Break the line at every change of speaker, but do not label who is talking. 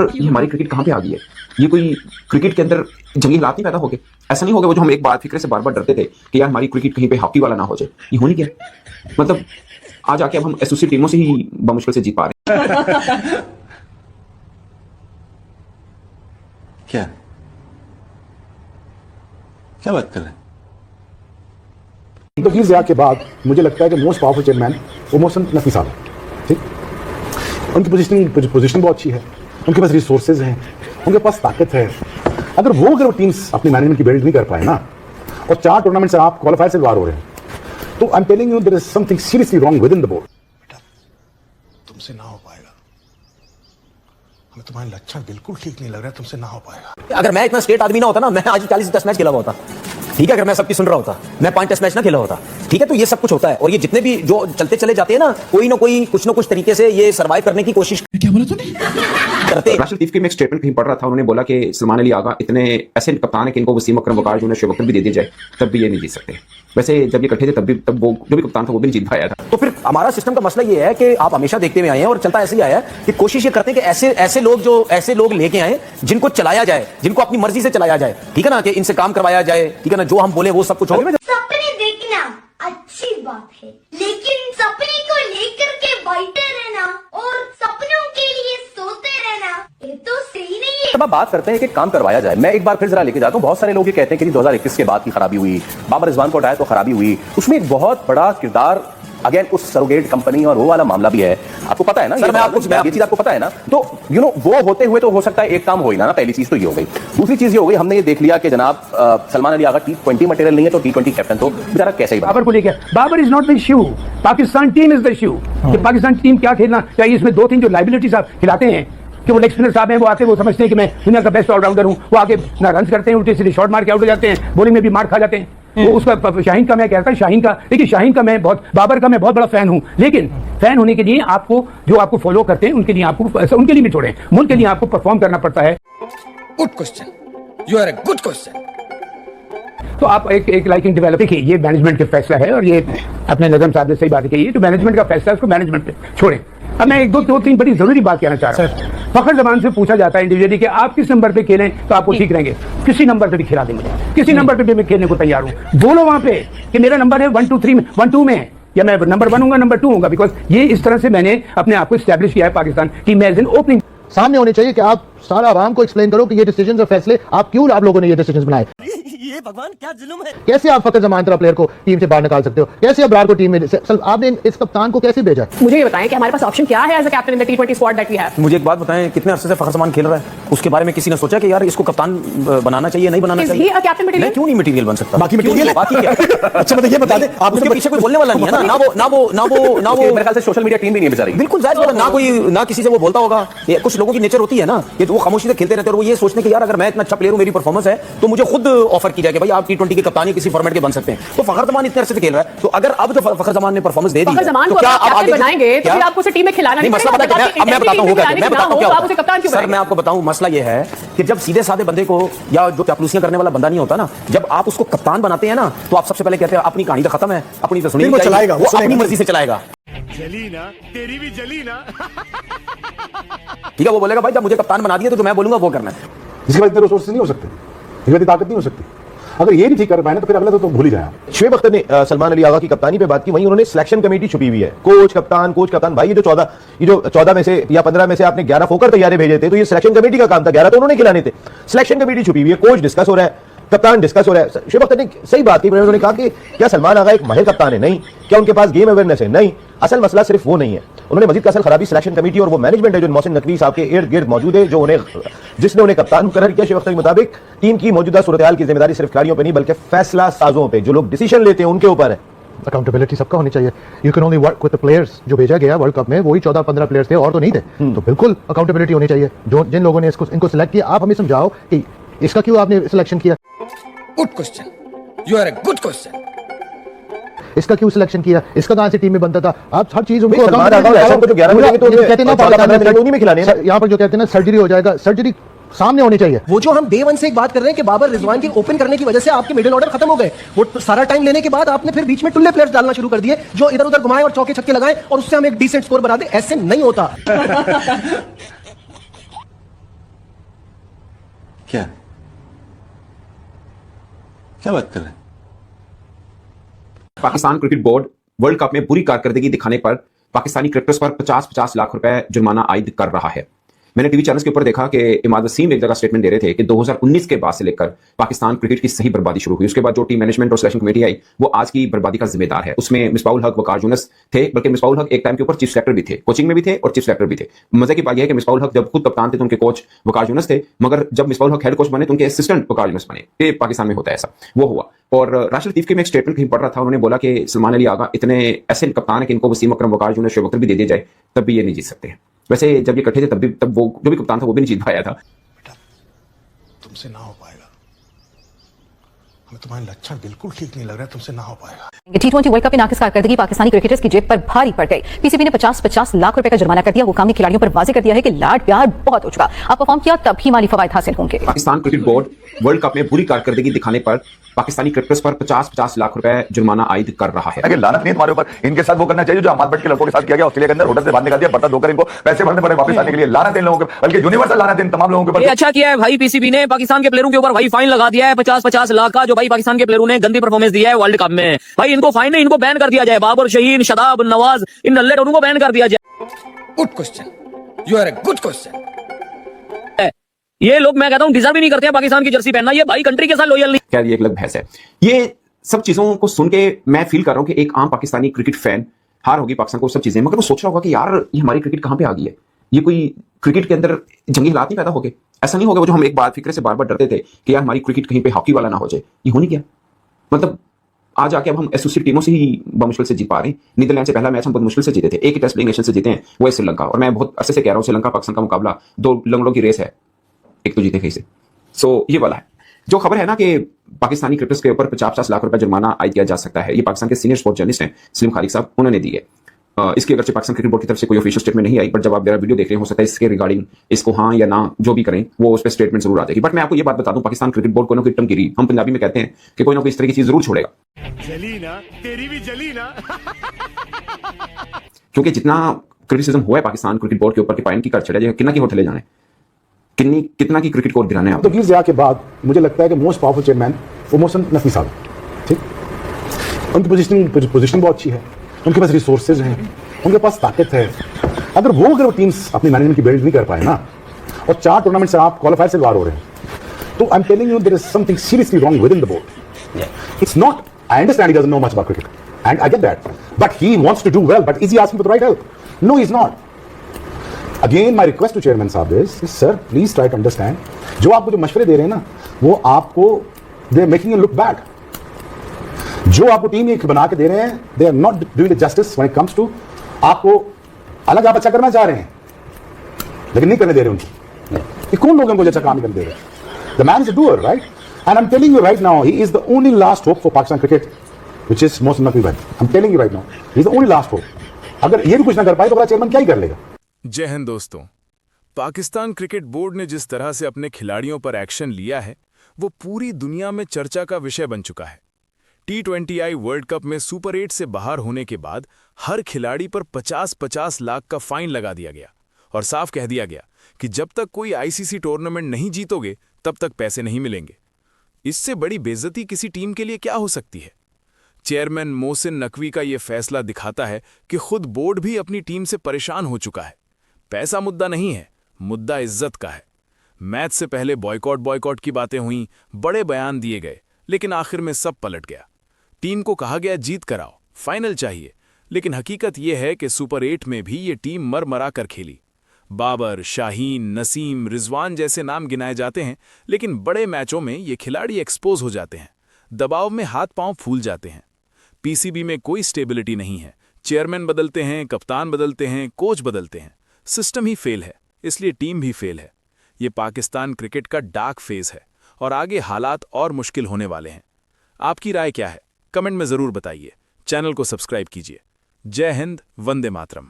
ये हमारी क्रिकेट कहाँ पे आ गई है? ये कोई क्रिकेट के अंदर जंगी हालात नहीं पैदा हो गए? ऐसा नहीं होगा वो जो हम एक बार फिक्र से बार बार डरते थे कि यार हमारी क्रिकेट कहीं पे हॉकी वाला ना हो जाए। ये होनी क्या है? मतलब आज आके अब हम एसोसिएट टीमों से ही बमुश्किल से जीत पा रहे हैं।
क्या क्या बात कर रहे हैं?
तकलीफ ज़िया के बाद मुझे लगता है कि मोस्ट पावरफुल चेयरमैन वो मोहसिन नकवी साहब है। ठीक, उनकी पोजीशन बहुत अच्छी है, उनके पास रिसोर्सेज हैं, उनके पास ताकत है। अगर वो टीम्स अपनी मैनेजमेंट की बिल्ड नहीं कर पाए ना, और 4 टूर्नामेंट से आप क्वालिफायर से बाहर हो रहे हैं, तो I am telling you there is something seriously wrong with in the board.
बेटा, तुमसे ना हो पाएगा, हमें तुम्हारे लक्षण बिल्कुल ठीक नहीं लग रहा है, तुमसे ना हो पाएगा।
अगर मैं इतना स्टेट आदमी ना होता ना, मैं आज 40 टेस्ट मैच खेला हुआ होता। ठीक है, अगर मैं सबकी सुन रहा होता, मैं 5 टेस्ट मैच ना खेला होता। ठीक है, तो ये सब कुछ होता है, और ये जितने भी जो चलते चले जाते हैं ना, कोई ना कोई कुछ ना कुछ तरीके से ये सर्वाइव करने की कोशिश
क्या बोला तूने?
करते हैं।
राशिद लतीफ की मैं एक स्टेटमेंट कहीं पढ़ रहा था, उन्होंने बोला कि सलमान अली आगा इतने ऐसे कप्तान है कि इनको वसीम अकरम वकार जो शोएब अख्तर भी दे दी जाए तब भी ये नहीं जीत सकते। वैसे जब ये इकट्ठे थे तब वो जो भी कप्तान था वो भी नहीं जीत पाया था।
तो फिर हमारा सिस्टम का मसला ये है कि आप हमेशा देखते हुए आए हैं और चलता ऐसे ही आया है कि कोशिश ये करते हैं कि ऐसे लोग लेके आए जिनको चलाया जाए, जिनको अपनी मर्जी से चलाया जाए। ठीक है ना, कि इनसे काम करवाया जाए। ठीक है ना, जो हम बोले वो सब कुछ हो।
सपने देखना अच्छी बात है, लेकिन सपने को लेकर के बैठे रहना और सपनों के लिए सोते रहना, ये तो सही नहीं है।
तब आप बात करते हैं कि काम करवाया जाए। मैं एक बार फिर जरा लेके जाता हूँ। बहुत सारे लोग ये कहते हैं कि 2021 के बाद की खराबी हुई, बाबर रिजवान को हटाया तो खराबी हुई। उसमें एक बहुत बड़ा किरदार अगेन उस सरोगेट कंपनी और वो वाला मामला भी है। आपको पता है ना, सर, ये चीज आपको पता है ना। तो वो होते हुए तो हो सकता है एक काम हो ही ना। पहली चीज तो ये हो गई। दूसरी चीज ये हो गई, हमने ये देख लिया कि जनाब सलमान अली आगा T20 मटेरियल नहीं है तो T20 कैप्टन तो बेचारा कैसे ही।
बाबर को लेकर, Babar is not the issue, Pakistan team is the issue. कि पाकिस्तान टीम क्या खेलना चाहिए, इसमें 2-3 जो लाइबिलिटीज आप खिलाते हैं कि वो लेग स्पिनर साहब हैं, वो आते वो समझते हैं कि मैं दुनिया का बेस्ट ऑलराउंडर हूं, वो आके ना रन करते हैं, उल्टे सीधे शॉट मार के आउट हो जाते हैं, बॉलिंग में भी मार खा जाते हैं। वो उसका शाहीन का मैं कहता हूं, शाहीन का देखिए, शाहीन का मैं बहुत, बाबर का मैं बहुत बड़ा फैन हूं, लेकिन फैन होने के लिए आपको जो आपको फॉलो करते हैं उनके लिए आपको, उनके लिए भी छोड़ें, मुल्क के लिए आपको परफॉर्म करना पड़ता है।
Good question, you are a good question.
तो आप एक लाइकिंग डेवलप, देखिए ये मैनेजमेंट का फैसला है, और ये अपने नजम साहब ने सही बात कही है, तो मैनेजमेंट का फैसला है, उसको मैनेजमेंट पे छोड़ें। अब मैं 1-2-3 बड़ी जरूरी बात कहना चाह रहा हूँ। फखर जमान से पूछा जाता है इंडिविजुअली कि आप किस नंबर पे खेलें तो आपको ठीक रहेंगे, किसी नंबर पे भी खिला देंगे, किसी नंबर पे भी मैं खेलने को तैयार हूँ। बोलो वहां पे कि मेरा नंबर है 1, 2, 3 में, 1, 2 में, या मैं नंबर 1 हूँ नंबर 2 होगा, बिकॉज ये इस तरह से मैंने अपने आप को एस्टैब्लिश किया है पाकिस्तान टीम में एज एन ओपनिंग।
सामने होने चाहिए कि आप सारा आवाम को एक्सप्लेन करो कि ये डिसीजंस और फैसले आप लोगों ने ये डिसीजंस बनाए।
ये भगवान क्या जुल्म है।
कैसे आप फखर जमान तरह प्लेयर को टीम से बाहर निकाल सकते हो? कैसे अब्रार को टीम में, आपने इस कप्तान को कैसे भेजा?
मुझे ये बताएं कि हमारे पास ऑप्शन क्या है as a captain in the T20 squad that we have.
मुझे एक बात बताएं, कितने अरसे से फखर जमान खेल रहा है, उसके बारे में किसी ने सोचा कि यार इसको कप्तान बनाना चाहिए, नहीं बनाना चाहिए?
A captain material?
क्यों नहीं मटेरियल बन सकता?
बाकी मटेरियल,
बाकी क्या?
अच्छा मतलब ये बता दे, आप
उसके पीछे कोई बोलने वाला नहीं है ना। ना वो मेरे ख्याल से सोशल मीडिया टीम भी नहीं बेचारी। बिल्कुल जायज बात है, ना किसी से वो बोलता होगा। ये कुछ लोगों की नेचर होती है ना, ये वो खामोशी से खेलते रहते हैं, और वो ये सोचने कि यार अगर मैं इतना अच्छा प्लेयर हूं, मेरी परफॉर्मेंस है, तो मुझे खुद ऑफर की जाए कि भाई आप T20 के कप्तान किसी फॉर्मेट के बन सकते हैं। तो फखर जमान इतने अरसे से खेल रहा है, तो अगर अब जो फखर जमान ने परफॉर्मेंस दे दी है, तो क्या आप आगे
बनाएंगे तो फिर आपको उसे टीम में खिलाना नहीं?
मसला पता है, अब मैं बताता हूं क्या, मैं बताता हूं क्या
आप उसे कप्तान क्यों
सर, मैं आपको बताऊं, मसला ये है कि जब सीधे साधे बंदे को, या जो चापलूसियां करने वाला बंदा नहीं होता ना, जब आप उसको कप्तान बनाते हैं ना, तो आप सबसे पहले कहते हैं अपनी कहानी तो खत्म है, अपनी तो सुनिए,
चलाएगा,
वो अपनी मर्जी से चलाएगा।
जली ना, तेरी भी जली ना।
ठीक है, वो बोलेगा भाई जब मुझे कप्तान बना दिया तो जो मैं बोलूंगा वो करना है।
इसके बाद इतने रिसोर्सेज नहीं हो सकते, इसके बाद ताकत नहीं हो सकती। अगर ये नहीं ठीक कर पाए ना तो फिर अगला तो भूल ही जाए।
शोएब अख्तर ने सलमान अली आगा की कप्तानी पे बात की, वहीं उन्होंने सिलेक्शन कमेटी छुपी हुई है, कोच कप्तान भाई, ये जो 14 में से या 15 में से आपने 11 फोकर तैयारी भेजे थे, तो ये सिलेक्शन कमेटी का काम था, 11 तो उन्होंने खिलाने थे। सिलेक्शन कमेटी छुपी हुई है, कोच डिस्कस हो रहा है, कप्तान डिस्कस हो रहा है। शोएब अख्तर ने सही बात की, उन्होंने कहा कि क्या सलमान आगा एक माहिर कप्तान है? नहीं। क्या उनके पास गेम अवेयरनेस है? नहीं। असल मसला सिर्फ वो नहीं है। उन्होंने मजीद का असल खराबी सिलेक्शन कमेटी और वो मैनेजमेंट है जो मोहसिन नकवी साहब के इर्द गिर्द मौजूद है, जिसने उन्हें कप्तान मुकर्रर किया। शोएब अख्तर के मुताबिक टीम की मौजूदा सूरत हाल की जिम्मेदारी सिर्फ खिलाड़ियों पर नहीं बल्कि फैसला साजों पे, जो लोग डिसीजन लेते हैं उनके ऊपर है। अकाउंटेबिलिटी सबका होनी चाहिए। You can only work with the players. जो भेजा गया वर्ल्ड कप में वही 14-15 प्लेयर्स थे, और तो नहीं थे। तो बिल्कुल अकाउंटेबिलिटी होनी चाहिए। जो जिन लोगों ने इनको सिलेक्ट किया, आप हमें समझाओ कि इसका क्यों आपने सिलेक्शन किया।
Good question, you are a good question.
इसका क्यों सिलेक्शन किया, इसका कहां से टीम में बनता था? आप हर चीज उनको
यहाँ पर जो कहते हैं ना सर्जरी हो जाएगा, सर्जरी सामने होनी चाहिए।
वो जो हम डे वन से एक बात कर रहे हैं कि बाबर रिजवान की ओपन करने की वजह से आपके मिडिल ऑर्डर खत्म हो गए, वो सारा टाइम लेने के बाद आपने फिर बीच में टुल्ले प्लेयर्स डालना शुरू कर दिए जो इधर उधर घुमाएं और चौके छक्के लगाएं और उससे हम एक डिसेंट स्कोर बना दे। ऐसे नहीं होता।
क्या क्या बात कर रहे हैं?
Pakistan cricket board world cup में बुरी कारकर्दगी दिखाने पर पाकिस्तानी क्रिकेटर्स पर 50-50 लाख रुपए जुर्माना आयद कर रहा है। मैंने टीवी चैनल्स के ऊपर देखा कि इमाद वसीम एक जगह स्टेटमेंट दे रहे थे कि 2019 के बाद से लेकर पाकिस्तान क्रिकेट की सही बर्बादी शुरू हुई। उसके बाद जो टीम मैनेजमेंट और सिलेक्शन कमेटी आई वो आज की बर्बादी का जिम्मेदार है। उसमें मिसबाहुल हक, वकार यूनुस थे, बल्कि मिसबाहुल हक एक टाइम के ऊपर चीफ सेलेक्टर भी थे, कोचिंग में भी थे और चीफ सेलेक्टर भी थे। मजे की बात यह है कि मिसबाहुल हक जब खुद कप्तान थे तो उनके कोच वकार यूनुस थे, मगर जब मिसबाहुल हक हेड कोच बने तो उनके असिस्टेंट वकार यूनुस बने। ये पाकिस्तान में होता है ऐसा, वो हुआ। और राशिद लतीफ के में एक स्टेटमेंट कहीं पढ़ रहा था, उन्होंने बोला कि सलमान अली आगा इतने ऐसे कप्तान है कि इनको वसीम अकरम, वकार यूनुस, शोएब अख्तर भी दे दिया जाए तब भी ये नहीं जीत सकते हैं। वैसे जब ये इकट्ठे थे तब वो जो भी कप्तान था वो भी नहीं जीत पाया था।
बेटा तुमसे ना हो पाएगा, हमें तुम्हारे लक्षण बिल्कुल ठीक नहीं लग रहा है, तुमसे ना हो पाएगा।
T20 वर्ल्ड कप में नाकिस कारकर्दगी पाकिस्तानी क्रिकेटर्स की जेब पर भारी पड़ गई। पीसीबी ने 50-50 लाख रुपए का जुर्माना कर दिया। हुकाम ने खिलाड़ियों पर वाजे कर दिया है कि लाड प्यार बहुत हो चुका, आप परफॉर्म किया तब ही माली फवायद हासिल होंगे।
Pakistan cricket board world cup में बुरी कारकर्दगी दिखाने पर पाकिस्तानी क्रिकेटर्स पर 50-50 लाख रुपए जुर्माना आयद कर रहा है।
अगर लानत नहीं तुम्हारे ऊपर, इनके साथ वो करना चाहिए जो अहमद भट्ट के लड़कों के साथ किया गया ऑस्ट्रेलिया के अंदर। होटल से बाहर निकाल दिया, बर्तन धोकर इनको पैसे भरने पड़े वापस आने के लिए। लानत इन लोगों के, बल्कि यूनिवर्सल लानत इन तमाम लोगों के ऊपर।
अच्छा किया है भाई पीसीबी ने, पाकिस्तान के प्लेयरों के ऊपर भाई फाइन लगा दिया है 50-50 लाख का, जो भाई पाकिस्तान के प्लेयरों ने गंदी परफॉर्मेंस दिया है वर्ल्ड कप में। भाई इनको फाइन नहीं, इनको बैन कर दिया जाए। बाबर, शहीन, शदाब, नवाज, इन नल्ले टोनों को बैन कर दिया जाए।
Good question, you are a good question.
ये लोग मैं कहता हूँ डिजर्व भी नहीं करते हैं पाकिस्तान की जर्सी पहनना, ये भाई कंट्री के साथ लॉयल नहीं।
क्या ये एक अलग बहस है। ये सब चीजों को सुन के मैं फील कर रहा हूं कि एक आम पाकिस्तानी क्रिकेट फैन हार होगी पाकिस्तान को, सब चीजें, मगर वो सोच रहा होगा कि यार ये हमारी क्रिकेट कहां पे आ गई है, ये कोई क्रिकेट के अंदर जंगी हालात नहीं पैदा हो गए। ऐसा नहीं होगा वो जो हम एक बार फिक्र से बार बार डरते थे कि यार हमारी क्रिकेट कहीं पे हॉकी वाला ना हो जाए, ये हो नहीं गया। मतलब आज आके अब हम एसोसिएट टीमों से ही मुश्किल से जीत पा रहे हैं। नीदरलैंड से पहला मैच हम बहुत मुश्किल से जीते थे, एक ही टेस्ट प्लेइंग नेशन से जीते हैं, वो है श्रीलंका। और मैं बहुत अरसे से कह रहा हूँ श्रीलंका पाकिस्तान का मुकाबला दो लंगड़ों की रेस है, एक तो जीते कहीं से। सो ये वाला है जो खबर है ना कि पाकिस्तानी क्रिकेटर्स के ऊपर 50-50 लाख रुपए जुर्माना आयद किया जा सकता है। ये पाकिस्तान के सीनियर स्पोर्ट्स जर्नलिस्ट हैं सलीम खालिक साहब, उन्होंने दी है। इसकी अगरचे पाकिस्तान क्रिकेट बोर्ड की तरफ से कोई ऑफिशियल स्टेटमेंट नहीं आई, पर जब आप मेरा वीडियो देख रहे हो सकता है इसके रिगार्डिंग इसको हाँ या ना जो भी करें वो उस पर स्टेटमेंट जरूर आ जाएगी। बट मैं आपको ये बात बता दूं, पाकिस्तान क्रिकेट बोर्ड को ना कोई टमगिरी, हम पंजाबी में कहते हैं कि कोई ना कोई इस तरह की चीज जरूर छोड़ेगा।
जली ना, तेरी भी जली ना।
क्योंकि जितना क्रिटिसिज्म हुआ है पाकिस्तान क्रिकेट बोर्ड के ऊपर कि पाइन की कर चढ़े कितना की होटले जाने, कितना की क्रिकेट को गिराने आप।
तो गिर जाए के बाद मुझे लगता है कि मोस्ट पावरफुल चेयरमैन वो मोहसिन नकवी साहब, ठीक, उनकी पोजीशन बहुत अच्छी है, उनके पास रिसोर्सेज हैं, उनके पास ताकत है। अगर वो टीम्स अपनी मैनेजमेंट की बिल्ड नहीं कर पाए ना, और 4 टूर्नामेंट से आप क्वालिफायर से बाहर हो रहे हैं, तो I am telling you there is something seriously wrong with in the board. It's not, I understand he doesn't know much about cricket and I get that, but he wants to do well, but is he asking for the right help? No, he is not. Again, my request to Chairman साहब is, sir, please try to understand, जो आपको जो मशवरे दे रहे हैं ना, वो आपको they are making you look bad। जो आपको टीम एक बना के दे रहे हैं, they are not doing the justice when it comes to आपको अलग आप अच्छा करना चाह रहे हैं, लेकिन नहीं करने दे रहे उनको। ये कौन लोग हैं उनको अच्छा काम नहीं करने दे रहे? The man is a doer, right? And I'm telling you right now, he is the only last hope for Pakistan cricket, which is Mohsin Naqvi bhai। I'm telling you right now, he is the only last hope। अगर ये भी कुछ ना कर पाए तो बड़ा chairman क्या ही कर लेगा?
जय हिंद दोस्तों। पाकिस्तान क्रिकेट बोर्ड ने जिस तरह से अपने खिलाड़ियों पर एक्शन लिया है वो पूरी दुनिया में चर्चा का विषय बन चुका है। T20I वर्ल्ड कप में सुपर 8 से बाहर होने के बाद हर खिलाड़ी पर 50-50 लाख का फाइन लगा दिया गया और साफ कह दिया गया कि जब तक कोई आईसीसी टूर्नामेंट नहीं जीतोगे तब तक पैसे नहीं मिलेंगे। इससे बड़ी बेइज्जती किसी टीम के लिए क्या हो सकती है? चेयरमैन मोहसिन नकवी का यह फैसला दिखाता है कि खुद बोर्ड भी अपनी टीम से परेशान हो चुका है। पैसा मुद्दा नहीं है, मुद्दा इज्जत का है। मैच से पहले बॉयकॉट की बातें हुई, बड़े बयान दिए गए, लेकिन आखिर में सब पलट गया। टीम को कहा गया जीत कराओ, फाइनल चाहिए, लेकिन हकीकत यह है कि सुपर 8 में भी ये टीम मर कर खेली। बाबर, शाहीन, नसीम, रिजवान जैसे नाम गिनाए जाते हैं, लेकिन बड़े मैचों में ये खिलाड़ी एक्सपोज हो जाते हैं, दबाव में हाथ पांव फूल जाते हैं। पीसीबी में कोई स्टेबिलिटी नहीं है, चेयरमैन बदलते हैं, कप्तान बदलते हैं, कोच बदलते हैं, सिस्टम ही फेल है, इसलिए टीम भी फेल है। ये पाकिस्तान क्रिकेट का डार्क फेज है और आगे हालात और मुश्किल होने वाले हैं। आपकी राय क्या है? कमेंट में जरूर बताइए। चैनल को सब्सक्राइब कीजिए। जय हिंद, वंदे मातरम।